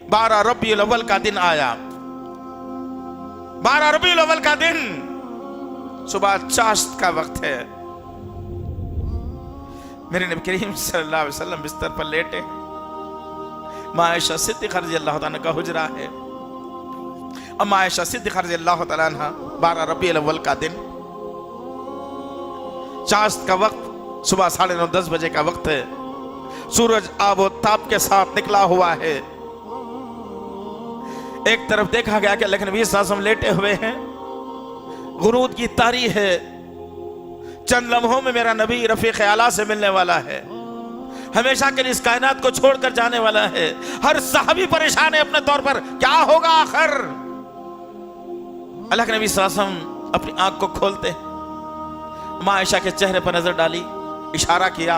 12 रबीउल अव्वल का दिन आया। 12 रबीउल अव्वल का दिन, सुबह चाश्त का वक्त है। मेरे नबी करीम सल्लल्लाहु अलैहि वसल्लम बिस्तर पर लेटे, माँ आयशा सिद्दीक़ा रज़ियल्लाहु तआला का हुजरा है। अब माँ आयशा सिद्दीक़ा रज़ियल्लाहु तआला अन्हा, 12 रबीउल अव्वल का दिन, चाश्त का वक्त, सुबह 9:30 10 बजे का वक्त है। सूरज आबो ताप के साथ निकला हुआ है। एक तरफ देखा गया कि अल्लाह के नबी सल्लल्लाहु अलैहि वसल्लम लेटे हुए हैं, गुरूद की तारी है, चंद लम्हों में मेरा नबी रफीक आला से मिलने वाला है, हमेशा के लिए इस कायनात को छोड़कर जाने वाला है। हर सहाबी परेशान है अपने तौर पर, क्या होगा आखिर। अल्लाह के नबी सल्लल्लाहु अलैहि वसल्लम अपनी आंख को खोलते, माँ आयशा के चेहरे पर नजर डाली, इशारा किया।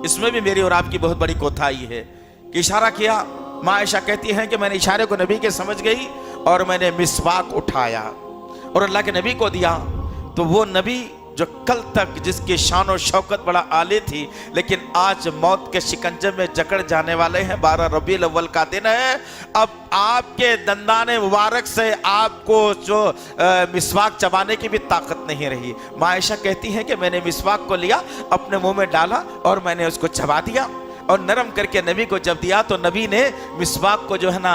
इसमें भी मेरी और आपकी बहुत बड़ी कोताही है कि इशारा किया। माँ आयशा कहती हैं कि मैंने इशारे को नबी के समझ गई और मैंने मिसवाक उठाया और अल्लाह के नबी को दिया। तो वो नबी जो कल तक जिसकी शान और शौकत बड़ा आली थी, लेकिन आज मौत के शिकंजे में जकड़ जाने वाले हैं। 12 रबीउल अव्वल का दिन है। अब आपके दंदाने मुबारक से आपको जो मिसवाक चबाने की भी ताकत नहीं रही। माँ आयशा कहती हैं कि मैंने मिसवाक को लिया, अपने मुंह में डाला और मैंने उसको चबा दिया और नरम करके नबी को जब दिया तो नबी ने मिसवाक को जो है ना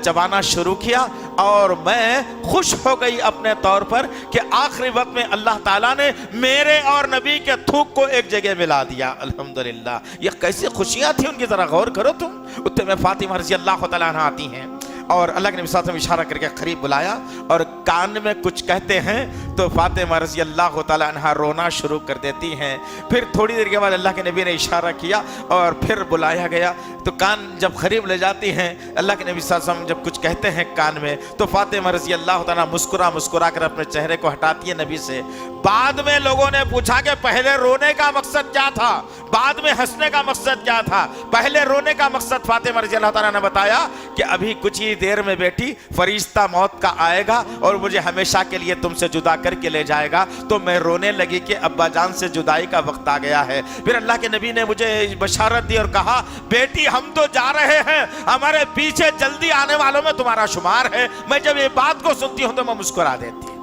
चबाना शुरू किया। और मैं खुश हो गई अपने तौर पर कि आखिरी वक्त में अल्लाह ताला ने मेरे और नबी के थूक को एक जगह मिला दिया। अल्हम्दुलिल्लाह, ये कैसी खुशियां थी उनकी, जरा गौर करो तुम। उतने में फातिमा रज़ी अल्लाह तआला अन्हा आती हैं और अल्लाह के नबी सल्लल्लाहु अलैहि वसल्लम इशारा करके करीब बुलाया और कान में कुछ कहते हैं तो फातिमा रज़ी अल्लाह तआला अन्हा रोना शुरू कर देती हैं। फिर थोड़ी देर के बाद अल्लाह के नबी ने इशारा किया और फिर बुलाया गया तो कान जब करीब ले जाती हैं, अल्लाह के नबी सल्लल्लाहु अलैहि वसल्लम जब कुछ कहते हैं कान में तो फातिमा रज़ी अल्लाह तआला मुस्कुरा कर अपने चेहरे को हटाती है नबी से। बाद में लोगों ने पूछा कि पहले रोने का मकसद क्या था, बाद में हंसने का मकसद क्या था। पहले रोने का मकसद फातिमा रज़ी अल्लाह तआला ने बताया कि अभी कुछ ही देर में बेटी फरिश्ता मौत का आएगा और मुझे हमेशा के लिए तुमसे जुदा करके ले जाएगा। तो मैं रोने लगी कि अब्बा जान से जुदाई का वक्त आ गया है। फिर अल्लाह के नबी ने मुझे बशारत दी और कहा, बेटी हम तो जा रहे हैं, हमारे पीछे जल्दी आने वालों में तुम्हारा शुमार है। मैं जब ये बात को सुनती हूं तो मैं मुस्कुरा देती हूं।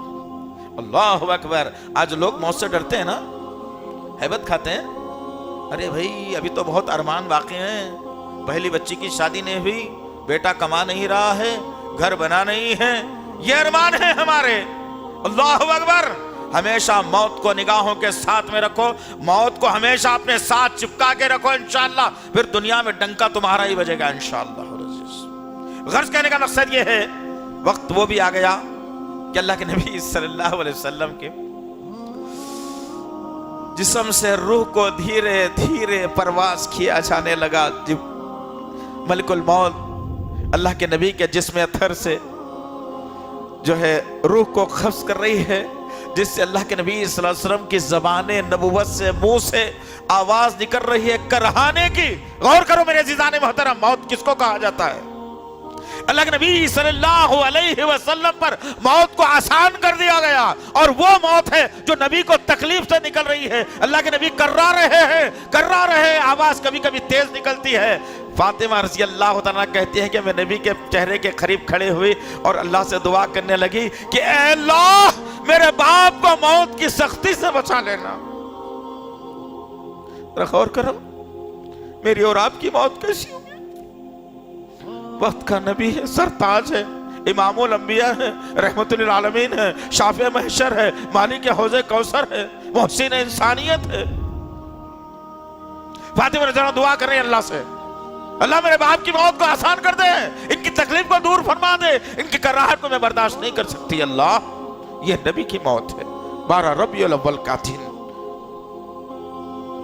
अल्लाहु अकबर। आज लोग मौत से डरते हैं ना, हैबत खाते हैं। अरे भाई अभी तो बहुत अरमान बाकी हैं, पहली बच्ची की शादी नहीं हुई, बेटा कमा नहीं रहा है, घर बना नहीं है, ये अरमान है हमारे। अल्लाहु अकबर। हमेशा मौत को निगाहों के साथ में रखो, मौत को हमेशा अपने साथ चिपका के रखो, इंशाअल्लाह फिर दुनिया में डंका तुम्हारा ही बजेगा इंशाअल्लाह। गर्ज कहने का मकसद ये है, वक्त वो भी आ गया कि अल्लाह के नबी सल्लल्लाहु अलैहि वसल्लम के जिस्म से रूह को धीरे धीरे परवास किया जाने लगा। मलकुल मौत अल्लाह के नबी के जिस्म अथर से जो है रूह को कब्ज़ कर रही है, जिससे अल्लाह के नबी सल्लल्लाहु अलैहि वसल्लम की ज़बाने नबुव्वत से मुंह से आवाज निकल रही है करहाने की। गौर करो मेरे अज़ीज़ाने मोहतरम, मौत किसको कहा जाता है? अल्लाह के नबी सल्लल्लाहु अलैहि वसल्लम पर मौत को आसान कर दिया गया और वो मौत है जो नबी को तकलीफ से निकल रही है। अल्लाह के नबी कर्रा रहे, आवाज कभी कभी तेज निकलती है। फातिमा रज़ी अल्लाह तआला कहती है कि मैं नबी के चेहरे के करीब खड़े हुई और अल्लाह से दुआ करने लगी कि ए अल्लाह मेरे बाप को मौत की सख्ती से बचा लेना। गौर करो मेरी और आपकी मौत कैसी होगी। वक्त का नबी है, सरताज है, इमामुल अंबिया है, रहमतुल लिल आलमीन है, शाफे महशर है, मालिक हौज़े कौसर है, मुहसिन इंसानियत है। फातिमा रज़ी अल्लाह दुआ कर रही है अल्लाह से, अल्लाह मेरे बाप की मौत को आसान कर दे, इनकी तकलीफ को दूर फरमा दे, इनकी कराहत को मैं बर्दाश्त नहीं कर सकती। अल्लाह ये नबी की मौत है। 12 रबीउल अव्वल का दिन,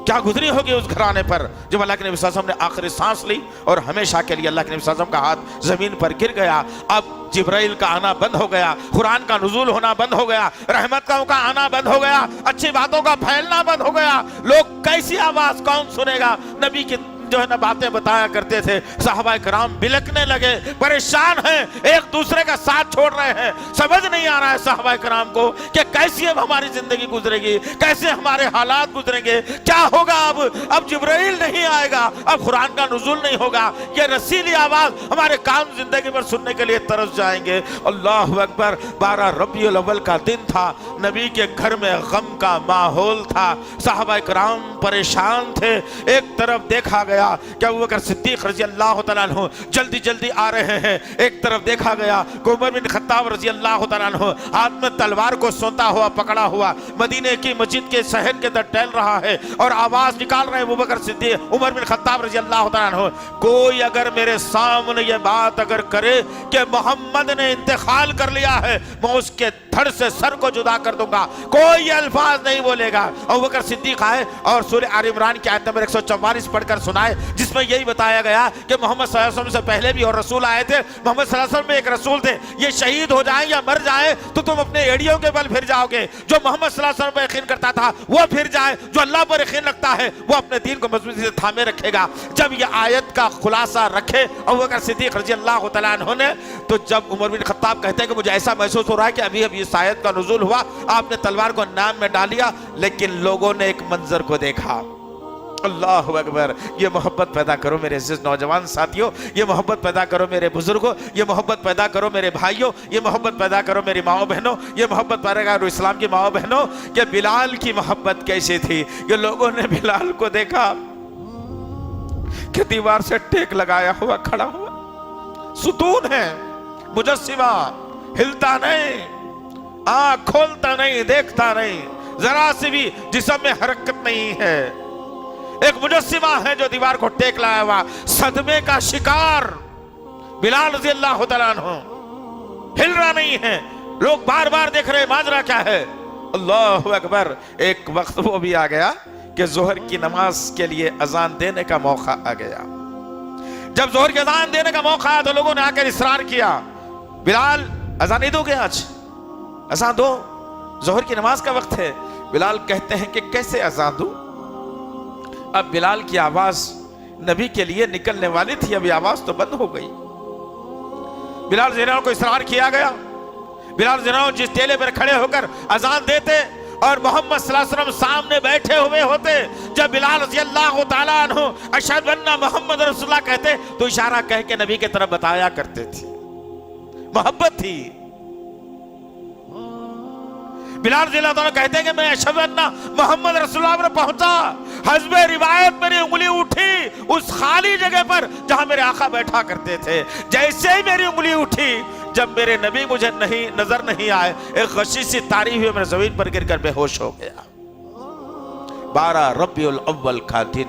क्या गुजरी होगी उस घराने पर जब अल्लाह के नबी सल्लल्लाहु अलैहि वसल्लम ने आखिरी सांस ली और हमेशा के लिए अल्लाह के नबी सल्लल्लाहु अलैहि वसल्लम का हाथ जमीन पर गिर गया। अब जिब्राइल का आना बंद हो गया, कुरान का नुज़ूल होना बंद हो गया, रहमत का आना बंद हो गया, अच्छी बातों का फैलना बंद हो गया। लोग कैसी आवाज कौन सुनेगा? नबी की जो है ना बातें बताया करते थे, साहबा कराम बिलकने लगे, परेशान हैं, एक दूसरे का साथ छोड़ रहे हैं। समझ नहीं आ रहा है साहबा कराम को कि कैसी अब हमारी जिंदगी गुजरेगी, कैसे हमारे हालात गुजरेंगे, क्या होगा। अब जिब्राइल नहीं आएगा, अब कुरान का नुज़ूल नहीं होगा, ये रसीली आवाज हमारे कान जिंदगी पर सुनने के लिए तरस जाएंगे। अल्लाहु अकबर। 12 रबीउल अव्वल का दिन था, नबी के घर में गम का माहौल था, साहबा कराम परेशान थे। एक तरफ देखा गया कि अबू बकर सिद्दीक रजी अल्लाह तआला अन्हु जल्दी जल्दी आ रहे हैं, एक तरफ देखा गया कि उमर बिन खत्ताब रजी अल्लाह तआला अन्हु हाथ में तलवार को सोता हुआ पकड़ा हुआ मदीने की मस्जिद के शहर के अंदर टहल रहा है और आवाज निकाल रहे हैं अबू बकर सिद्दीक, उमर बिन खत्ताब रजी अल्लाह तआला अन्हु, कोई अगर मेरे सामने ये बात अगर करे कि मोहम्मद ने इंतकाल कर लिया है, मैं उसके धड़ से सर को जुदा कर दूंगा, कोई अल्फाज नहीं बोलेगा। अबू बकर सिद्दीक आए और सूरह आल इमरान की आयत नंबर 144 पढ़कर सुनाए, जिसमें यही बताया गया कि मोहम्मद सल्लल्लाहु अलैहि वसल्लम से पहले भी और रसूल आए थे, मोहम्मद सल्लल्लाहु अलैहि वसल्लम में एक रसूल थे, ये शहीद हो जाए या मर जाए तो तुम अपने एड़ियों के बल फिर जाओगे, जो मोहम्मद सल्लल्लाहु अलैहि वसल्लम पर यकीन करता था वो फिर जाए, जो अल्लाह पर यकीन रखता है वो अपने दीन को मजबूती से थामे रखेगा। जब ये आयत का खुलासा रखे अबू बकर सिद्दीक रजी अल्लाह तआला अन्हु ने, तो जब उमर बिन खत्ताब कहते हैं कि मुझे ऐसा महसूस हो रहा है कि अभी अभी इस आयत का नुज़ूल हुआ, आपने तलवार को नाम में डालिया, लेकिन लोगों ने एक मंजर को देखा। अल्लाहु अकबर। ये मोहब्बत पैदा करो मेरे अज़ीज़ नौजवान साथियों, ये मोहब्बत पैदा करो मेरे बुजुर्गों, ये मोहब्बत पैदा करो मेरे भाइयों, ये मोहब्बत पैदा करो मेरी माओ बहनों, ये मोहब्बत पैदा करो इस्लाम की माओ बहनों। कि बिलाल की मोहब्बत कैसी थी कि लोगों ने बिलाल को देखा कि दीवार से टेक लगाया हुआ खड़ा हुआ, सुतून है, मुजस्सिमा, हिलता नहीं, आँख खोलता नहीं, देखता नहीं, जरा सी भी जिस्म में हरकत नहीं है, एक मुजस्सिमा है जो दीवार को टेक लाया हुआ, सदमे का शिकार बिलाल रज़ी अल्लाह तआला अन्हु, हिल रहा नहीं है, लोग बार बार देख रहे, माजरा क्या है। अल्लाहु अकबर। एक वक्त वो भी आ गया कि जोहर की नमाज के लिए अजान देने का मौका आ गया। जब जोहर की अजान देने का मौका आया तो लोगों ने आकर इसरार किया, बिलाल अजान नहीं दोगे, आज अजान दो, जोहर की नमाज का वक्त है। बिलाल कहते हैं कि कैसे अजान दूं। अब बिलाल की आवाज नबी के लिए निकलने वाली थी, अभी आवाज तो बंद हो गई। बिलाल ज़िना को इसरार किया गया, बिलाल ज़िना जिस टेले पर खड़े होकर अजान देते और मोहम्मद सल्लल्लाहु अलैहि वसल्लम सामने बैठे हुए होते, जब बिलाल रज़ी अल्लाह तआला अन्हु अशहदु अन्ना मुहम्मद रसूलुल्लाह कहते तो इशारा कह के नबी की तरफ बताया करते थे। मोहब्बत थी। बिलाल रज़ी अल्लाह तआला कहते हैं कि मैं अशहदु अन्ना मुहम्मद रसूलुल्लाह पर पहुंचा, हस्बे रिवायत मेरी उंगली उठी उस खाली जगह पर जहां मेरे आका बैठा करते थे। जैसे ही मेरी उंगली उठी, जब मेरे नबी मुझे नजर नहीं आए, एक गशी सी तारी हुई, मैं जमीन पर गिरकर बेहोश हो गया। 12 रबीउल अव्वल का दिन